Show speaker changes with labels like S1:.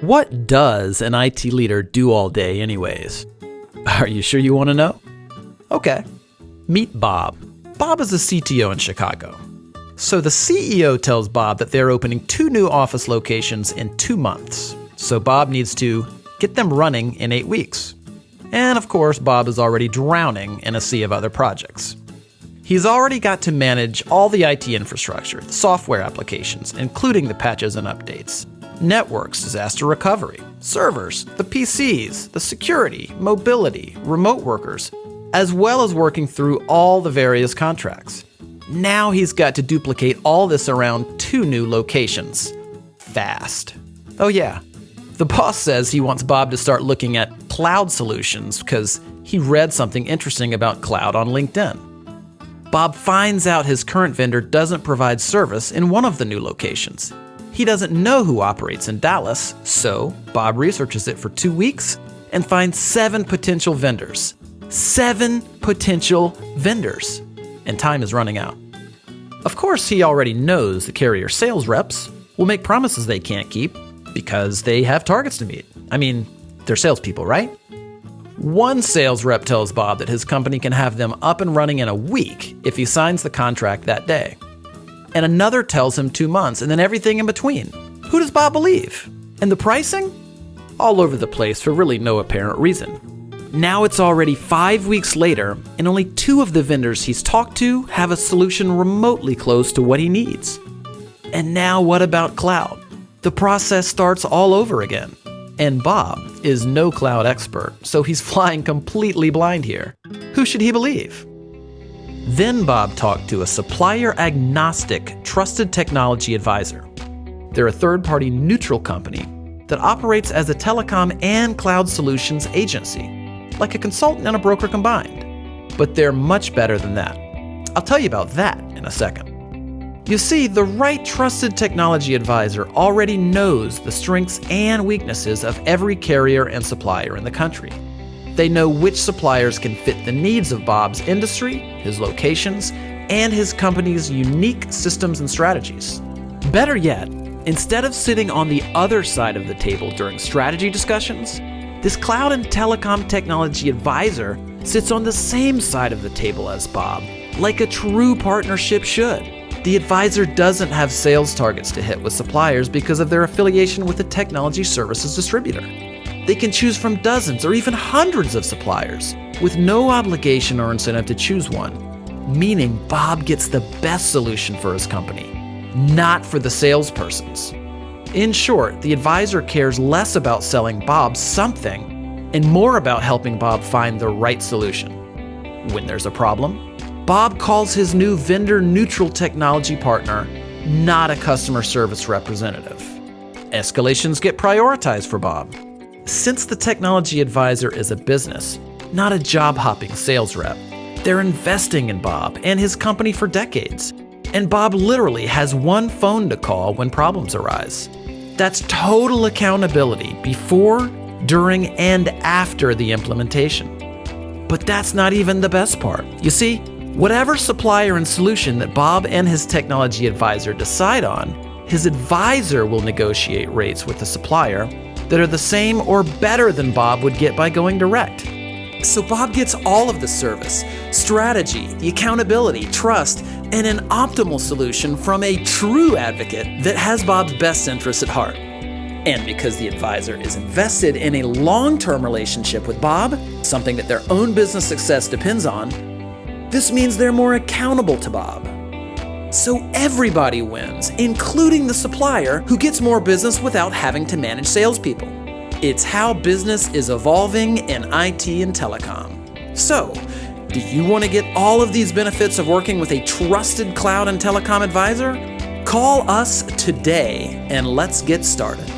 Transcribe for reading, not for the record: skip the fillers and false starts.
S1: What does an IT leader do all day anyways? Are you sure you want to know? Okay. Meet Bob. Bob is the CTO in Chicago. So the CEO tells Bob that they're opening 2 new office locations in 2 months. So Bob needs to get them running in 8 weeks. And of course, Bob is already drowning in a sea of other projects. He's already got to manage all the IT infrastructure, the software applications, including the patches and updates, networks, disaster recovery, servers, the PCs, the security, mobility, remote workers, as well as working through all the various contracts. Now he's got to duplicate all this around 2 new locations. Fast. Oh yeah, the boss says he wants Bob to start looking at cloud solutions because he read something interesting about cloud on LinkedIn. Bob finds out his current vendor doesn't provide service in one of the new locations. He doesn't know who operates in Dallas, so Bob researches it for 2 weeks and finds 7 potential vendors. 7 potential vendors. And time is running out. Of course, he already knows the carrier sales reps will make promises they can't keep because they have targets to meet. I mean, they're salespeople, right? One sales rep tells Bob that his company can have them up and running in a week if he signs the contract that day. And another tells him 2 months, and then everything in between. Who does Bob believe? And the pricing? All over the place for really no apparent reason. Now it's already 5 weeks later, and only 2 of the vendors he's talked to have a solution remotely close to what he needs. And now what about cloud? The process starts all over again. And Bob is no cloud expert, so he's flying completely blind here. Who should he believe? Then Bob talked to a supplier-agnostic, trusted technology advisor. They're a third-party neutral company that operates as a telecom and cloud solutions agency, like a consultant and a broker combined. But they're much better than that. I'll tell you about that in a second. You see, the right trusted technology advisor already knows the strengths and weaknesses of every carrier and supplier in the country. They know which suppliers can fit the needs of Bob's industry, his locations, and his company's unique systems and strategies. Better yet, instead of sitting on the other side of the table during strategy discussions, this cloud and telecom technology advisor sits on the same side of the table as Bob, like a true partnership should. The advisor doesn't have sales targets to hit with suppliers because of their affiliation with a technology services distributor. They can choose from dozens or even hundreds of suppliers with no obligation or incentive to choose one, meaning Bob gets the best solution for his company, not for the salespersons. In short, the advisor cares less about selling Bob something and more about helping Bob find the right solution. When there's a problem, Bob calls his new vendor-neutral technology partner, not a customer service representative. Escalations get prioritized for Bob. Since the technology advisor is a business, not a job-hopping sales rep, they're investing in Bob and his company for decades. And Bob literally has one phone to call when problems arise. That's total accountability before, during, and after the implementation. But that's not even the best part. You see, whatever supplier and solution that Bob and his technology advisor decide on, his advisor will negotiate rates with the supplier that are the same or better than Bob would get by going direct. So Bob gets all of the service, strategy, the accountability, trust, and an optimal solution from a true advocate that has Bob's best interests at heart. And because the advisor is invested in a long-term relationship with Bob, something that their own business success depends on, this means they're more accountable to Bob. So everybody wins, including the supplier who gets more business without having to manage salespeople. It's how business is evolving in IT and telecom. So, do you want to get all of these benefits of working with a trusted cloud and telecom advisor? Call us today and let's get started.